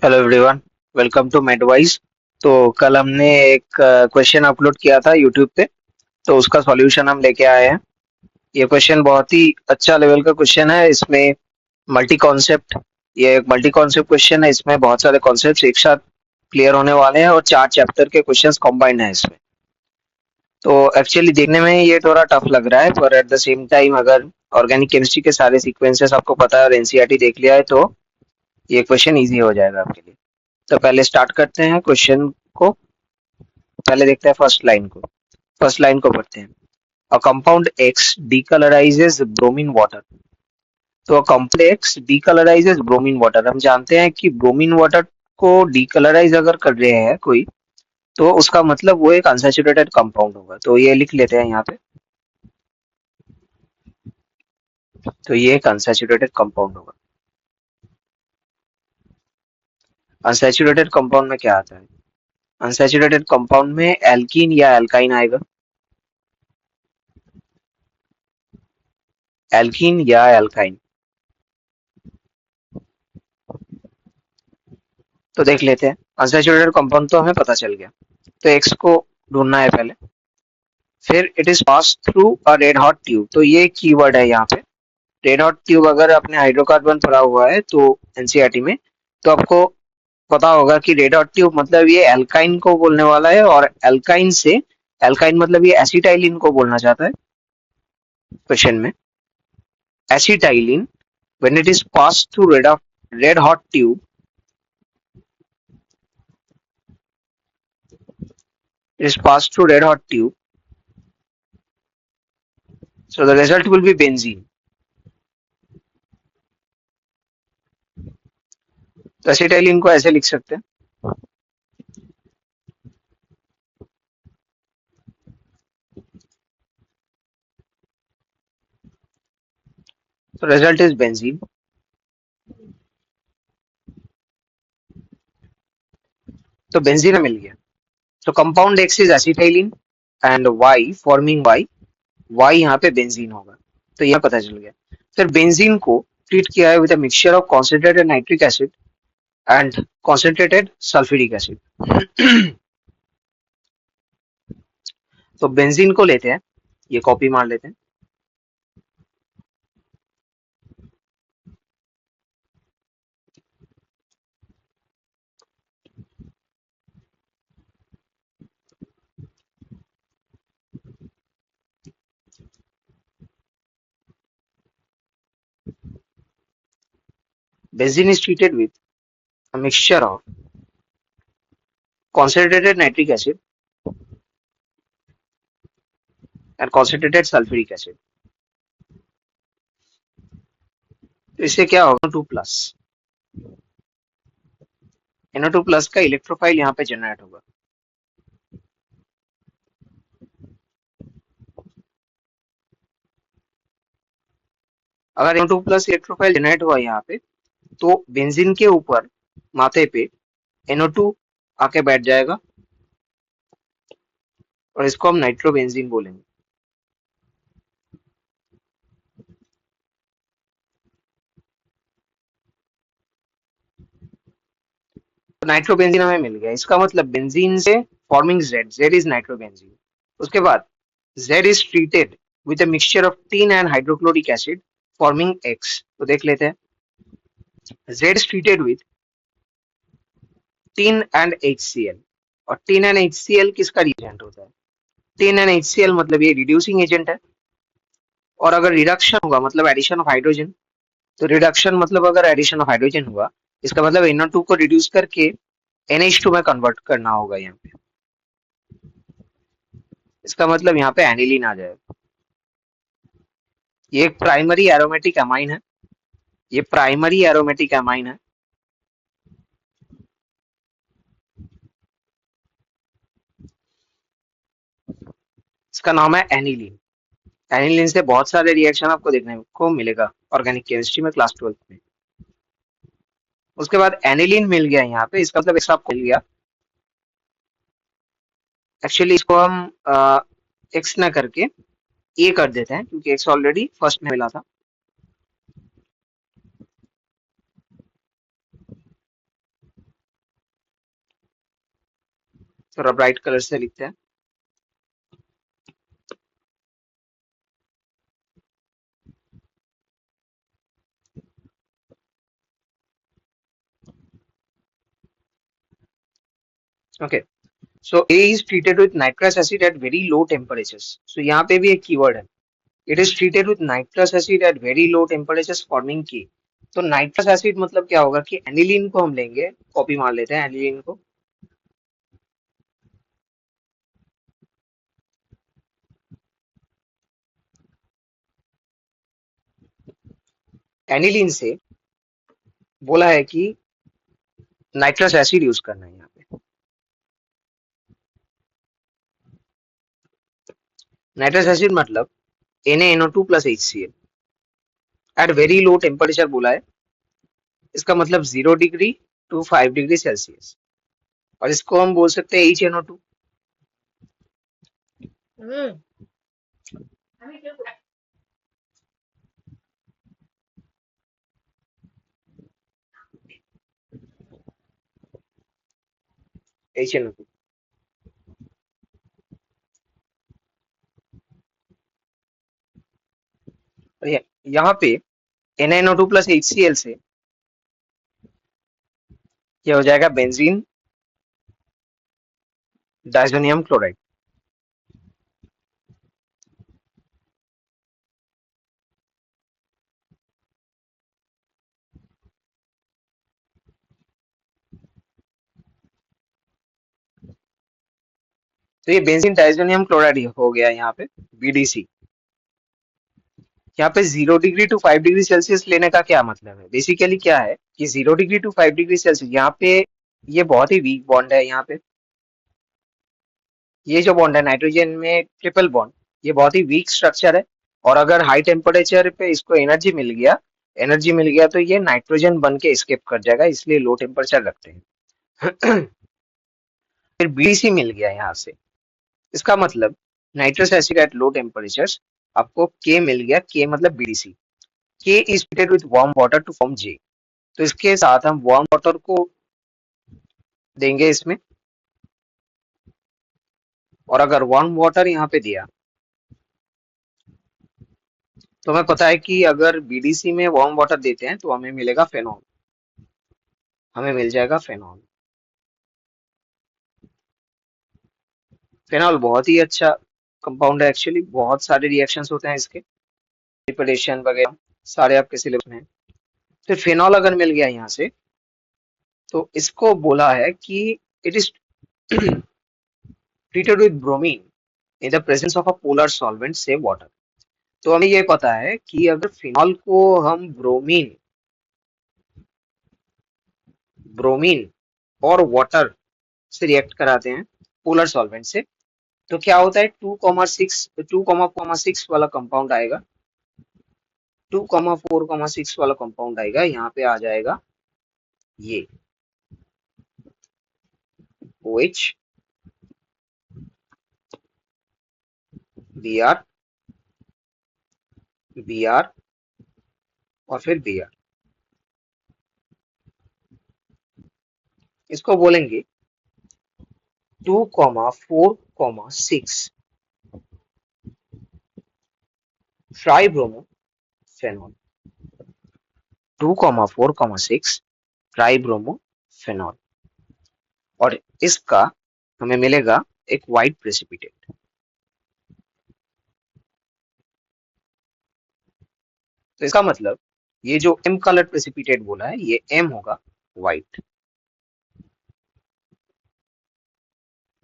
Hello everyone, welcome to Medwise. तो कल हमने एक क्वेश्चन अपलोड किया था यूट्यूब पे। तो उसका सॉल्यूशन हम लेके आए हैं। ये क्वेश्चन बहुत ही अच्छा लेवल का क्वेश्चन है। इसमें मल्टी कॉन्सेप्ट ये एक मल्टी कॉन्सेप्ट क्वेश्चन है। इसमें बहुत सारे कॉन्सेप्ट्स एक साथ क्लियर होने वाले हैं और 4 चैप्टर के क्वेश्चंस कॉम्बाइंड हैं इसमें। तो एक्चुअली देखने में ये थोड़ा टफ लग रहा है, पर एट द सेम टाइम अगर ऑर्गेनिक केमिस्ट्री के सारे सीक्वेंसेस आपको पता है और एनसीईआरटी देख लिया है तो ये क्वेश्चन इजी हो जाएगा आपके लिए। तो पहले स्टार्ट करते हैं क्वेश्चन को। पहले देखते हैं फर्स्ट लाइन को। फर्स्ट लाइन को पढ़ते हैं। A compound X decolourizes bromine water. तो a compound X decolourizes bromine water, हम जानते हैं कि ब्रोमीन वाटर को डीकलराइज अगर कर रहे हैं कोई, तो उसका मतलब वो एक अनसैचुरेटेड कंपाउंड होगा। तो ये लिख लेते हैं यहाँ पे। तो ये एक अनसैचुरेटेड कंपाउंड होगा। अनसैचुरेटेड कंपाउंड में क्या आता है? अनसैचुरेटेड कंपाउंड में एल्कीन या एल्काइन आएगा। एल्कीन या एल्काइन। तो देख लेते हैं। अनसैचुरेटेड कंपाउंड तो हमें पता चल गया। तो एक्स को ढूंढना है पहले। फिर it is pass through a red hot tube, तो ये कीवर्ड है यहाँ पे। रेड हॉट ट्यूब अगर आपने हाइड्रोकार्बन पढ़ा हुआ है तो एनसीईआरटी में, तो आपको पता होगा कि रेड हॉट ट्यूब मतलब ये एल्काइन को बोलने वाला है। और एल्काइन से, एल्काइन मतलब ये एसिटाइलिन को बोलना चाहता है क्वेश्चन में। Acetylene, when it is pass through red hot tube, it is pass through red hot tube, so the result will be benzene. तो एसिटाइलिन को ऐसे लिख सकते हैं। तो रिजल्ट इज बेंजीन। तो बेंजीन मिल गया। तो compound X is acetylene and Y forming Y, Y यहाँ पे बेंजीन होगा। तो यह पता चल गया। फिर बेंजीन को ट्रीट किया है with a mixture of concentrated nitric acid and concentrated sulphuric acid. तो बेंजीन को लेते हैं, ये कॉपी मार लेते हैं। Benzene is treated with a mixture of concentrated nitric acid and concentrated sulfuric acid। तो इससे क्या होगा? टू प्लस, NO2 प्लस का इलेक्ट्रोफाइल यहाँ पे जनरेट होगा। अगर NO2 प्लस इलेक्ट्रोफाइल जनरेट हुआ यहाँ पे, तो बेंजीन के ऊपर माथे पे NO2 आके बैठ जाएगा और इसको हम नाइट्रोबेंजीन बोलेंगे। तो नाइट्रोबेंजीन हमें मिल गया। इसका मतलब बेंजीन से forming Z, Z is nitrobenzene. उसके बाद Z is treated with a mixture of tin and hydrochloric acid forming x. तो देख लेते हैं। Z is treated with tin and HCl। और टीन एंड HCl किसका रिएजेंट होता है? टीन एंड HCl मतलब ये रिड्यूसिंग एजेंट है। और अगर रिडक्शन होगा मतलब एडिशन ऑफ हाइड्रोजन, तो रिडक्शन मतलब अगर एडिशन ऑफ हाइड्रोजन हुआ, इसका मतलब NO2 को रिड्यूस करके NH2 में कन्वर्ट करना होगा यहाँ पे। इसका मतलब यहाँ पे एनिलीन आ जाएगा। ये एक प्राइमरी एरोमेटिक अमाइन है। ये प्राइमरी एरोमेटिक अमाइन है। इसका नाम है एनिलीन। एनिलीन से बहुत सारे रिएक्शन आपको देखने को मिलेगा ऑर्गेनिक केमिस्ट्री में क्लास 12 में। उसके बाद एनिलीन मिल गया यहाँ पे, इसका मतलब एक्स मिल गया। एक्चुअली इसको हम एक्स ना करके ए कर देते हैं, क्योंकि एक्स ऑलरेडी फर्स्ट में मिला था। थोड़ा ब्राइट कलर से लिखते हैं। Okay, so A is treated with nitrous acid at very low temperatures. So यहाँ पे भी एक कीवर्ड है, it is treated with nitrous acid at very low temperatures forming K. तो नाइट्रस एसिड मतलब क्या होगा कि एनिलीन को हम लेंगे, कॉपी मार लेते हैं एनिलीन को। एनिलीन से बोला है कि नाइट्रस एसिड यूज करना है यहाँ पे। नाइट्रस एसिड मतलब Na NO2 plus HCl at very low temperature बोला है, इसका मतलब 0 डिग्री to 5 डिग्री सेल्सियस, और इसको हम बोल सकते हैं HNO2। HNO2 यहाँ पे NaNO2 प्लस HCl से क्या हो जाएगा, बेंजीन डाइजोनियम क्लोराइड। तो ये बेंजीन डाइजोनियम क्लोराइड हो गया यहाँ पे BDC। यहाँ पे 0 डिग्री to 5 डिग्री सेल्सियस लेने का क्या मतलब है, बेसिकली क्या है कि 0 डिग्री to 5 डिग्री सेल्सियस यहाँ पे ये बहुत ही वीक बॉन्ड है। यहाँ पे ये जो बॉन्ड है नाइट्रोजन में ट्रिपल बॉन्ड, ये बहुत ही वीक स्ट्रक्चर है, और अगर हाई टेम्परेचर पे इसको एनर्जी मिल गया तो ये नाइट्रोजन बन के एस्केप कर जाएगा, इसलिए लो टेम्परेचर रखते हैं। फिर BDC मिल गया यहाँ से, इसका मतलब nitrous acid at low temperatures, आपको K मिल गया, K मतलब BDC। K is treated with warm water to form J। तो इसके साथ हम वार्म वाटर को देंगे इसमें, और अगर वार्म वाटर यहाँ पे दिया तो हमें पता है कि अगर BDC में वार्म वाटर देते हैं तो हमें मिलेगा फेनॉल, हमें मिल जाएगा फेनॉल। फेनॉल बहुत ही अच्छा कंपाउंड है, एक्चुअली बहुत सारे रिएक्शंस होते हैं इसके, प्रिपरेशन वगैरह सारे आपके सिलेबस में। तो फेनॉल अगर मिल गया यहाँ से तो इसको बोला है कि it is treated with bromine in the presence of a polar solvent से वाटर। तो हमें ये पता है कि अगर फिनॉल को हम ब्रोमीन ब्रोमीन और वाटर से रिएक्ट कराते हैं पोलर सॉल्वेंट से, तो क्या होता है 2,6 वाला कंपाउंड आएगा, 2,4,6 वाला कंपाउंड आएगा, यहाँ पे आ जाएगा ये OH Br Br और फिर Br। इसको बोलेंगे 2,4,6 ट्राइब्रोमोफेनॉल, 2,4,6 ट्राइब्रोमोफेनॉल, और इसका हमें मिलेगा एक व्हाइट प्रेसिपिटेट। तो इसका मतलब ये जो M कलर प्रेसिपिटेट बोला है ये M होगा व्हाइट।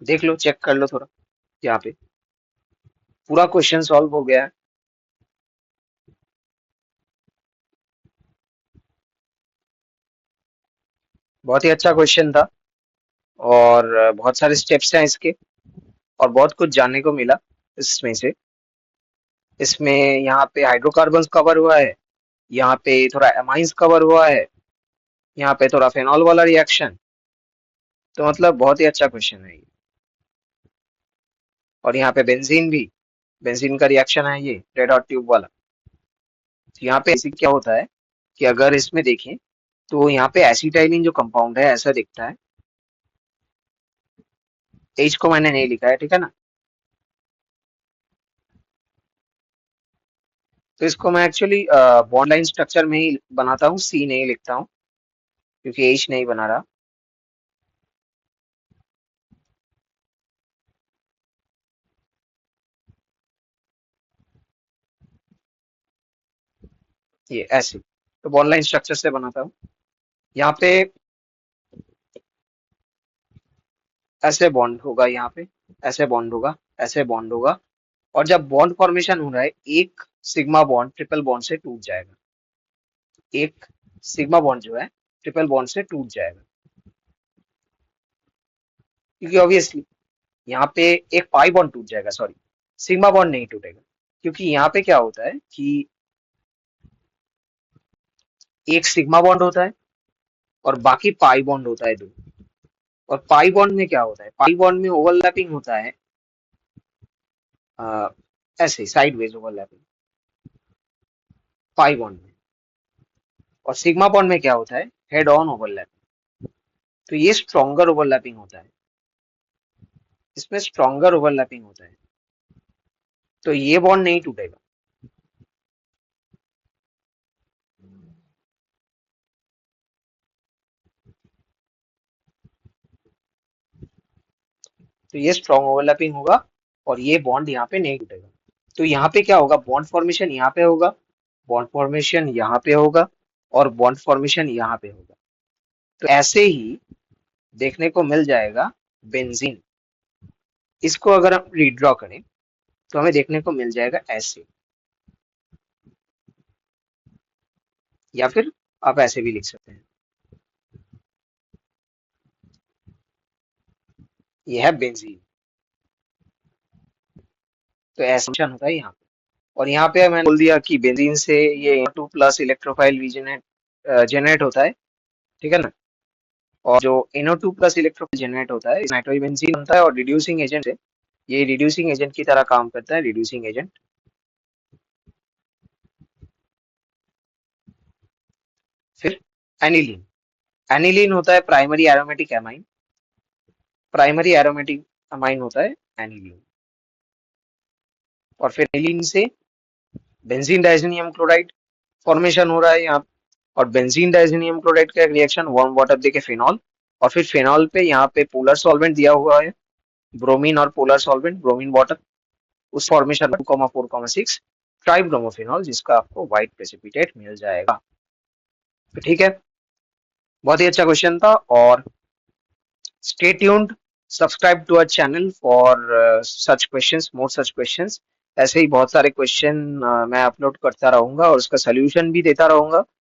देख लो, चेक कर लो थोड़ा, यहाँ पे पूरा क्वेश्चन सॉल्व हो गया है। बहुत ही अच्छा क्वेश्चन था, और बहुत सारे स्टेप्स हैं इसके, और बहुत कुछ जानने को मिला इसमें से। इसमें यहाँ पे हाइड्रोकार्बन्स कवर हुआ है, यहाँ पे थोड़ा एमाइंस कवर हुआ है, यहाँ पे थोड़ा फेनॉल वाला रिएक्शन। तो मतलब बहुत ही अच्छा क्वेश्चन है ये। और यहाँ पे बेंजीन भी, बेंजीन का रिएक्शन है ये रेड हॉट ट्यूब वाला। तो यहाँ पे क्या होता है कि अगर इसमें देखें तो यहाँ पे एसिटाइलिन जो कंपाउंड है ऐसा दिखता है, H को मैंने नहीं लिखा है, ठीक है ना। तो इसको मैं एक्चुअली बॉन्ड लाइन स्ट्रक्चर में ही बनाता हूँ, C नहीं लिखता हूँ क्योंकि H नहीं बना रहा। ये ऐसे तो बॉन्ड लाइन स्ट्रक्चर से बनाता हूँ। यहाँ पे ऐसे बॉन्ड होगा, यहाँ पे ऐसे बॉन्ड होगा, ऐसे बॉन्ड होगा। और जब बॉन्ड फॉर्मेशन हो रहा है, एक सिग्मा बॉन्ड ट्रिपल बॉन्ड से टूट जाएगा। एक सिग्मा बॉन्ड जो है ट्रिपल बॉन्ड से टूट जाएगा, क्योंकि ऑब्वियसली यहाँ पे एक पाई बॉन्ड टूट जाएगा, सॉरी सिग्मा बॉन्ड नहीं टूटेगा, क्योंकि यहाँ पे क्या होता है कि एक सिग्मा बॉन्ड होता है और बाकी पाई बॉन्ड होता है दो। और पाई बॉन्ड में क्या होता है, पाई बॉन्ड में ओवरलैपिंग होता है अ, ऐसे साइडवेज ओवरलैपिंग पाई बॉन्ड में। और सिग्मा बॉन्ड में क्या होता है, हेड ऑन ओवरलैपिंग। तो ये स्ट्रॉन्गर ओवरलैपिंग होता है, इसमें स्ट्रॉन्गर ओवरलैपिंग होता है, तो ये बॉन्ड नहीं टूटेगा। तो ये स्ट्रॉन्ग ओवरलैपिंग होगा और ये बॉन्ड यहाँ पे नहीं टूटेगा। तो यहाँ पे क्या होगा, बॉन्ड फॉर्मेशन यहाँ पे होगा, बॉन्ड फॉर्मेशन यहाँ पे होगा और बॉन्ड फॉर्मेशन यहाँ पे होगा। तो ऐसे ही देखने को मिल जाएगा बेंजीन। इसको अगर हम रीड्रॉ करें तो हमें देखने को मिल जाएगा ऐसे, या फिर आप ऐसे भी लिख सकते हैं। ये है बेंजीन। तो ऐसा फंक्शन होता है यहाँ पे। और यहाँ पे मैंने बोल दिया कि बेंजीन से ये 2 प्लस इलेक्ट्रोफाइल रीजनेट जनरेट होता है, ठीक है ना। और जो NO2 प्लस इलेक्ट्रोफाइल जनरेट होता है, नाइट्रोबेंजीन बनता है और रिड्यूसिंग एजेंट है। ये रिड्यूसिंग एजेंट की तरह काम करता है, रिड्यूसिंग एजेंट। फिर एनिलीन, एनिलीन होता है primary aromatic amine, primary aromatic amine होता है एनिलीन। और फिर एनिलीन से बेंजीन डाइजेनियम क्लोराइड फॉर्मेशन हो रहा है यहाँ। और बेंजीन डाइजेनियम क्लोराइड का रिएक्शन वार्म वाटर देके फिनॉल, और फिर फिनॉल पे यहाँ पे पोलर सॉल्वेंट दिया हुआ है, ब्रोमीन और पोलर सॉल्वेंट, ब्रोमीन वाटर। उस फॉर्मेशन 2,4,6 ट्राइब्रोमोफिनॉल, जिसका आपको व्हाइट प्रेसिपिटेट मिल जाएगा। तो ठीक है, बहुत ही अच्छा क्वेश्चन था। और stay tuned, subscribe to our channel for such questions, more such questions. ऐसे ही बहुत सारे क्वेश्चन मैं अपलोड करता रहूंगा और उसका सोल्यूशन भी देता रहूंगा।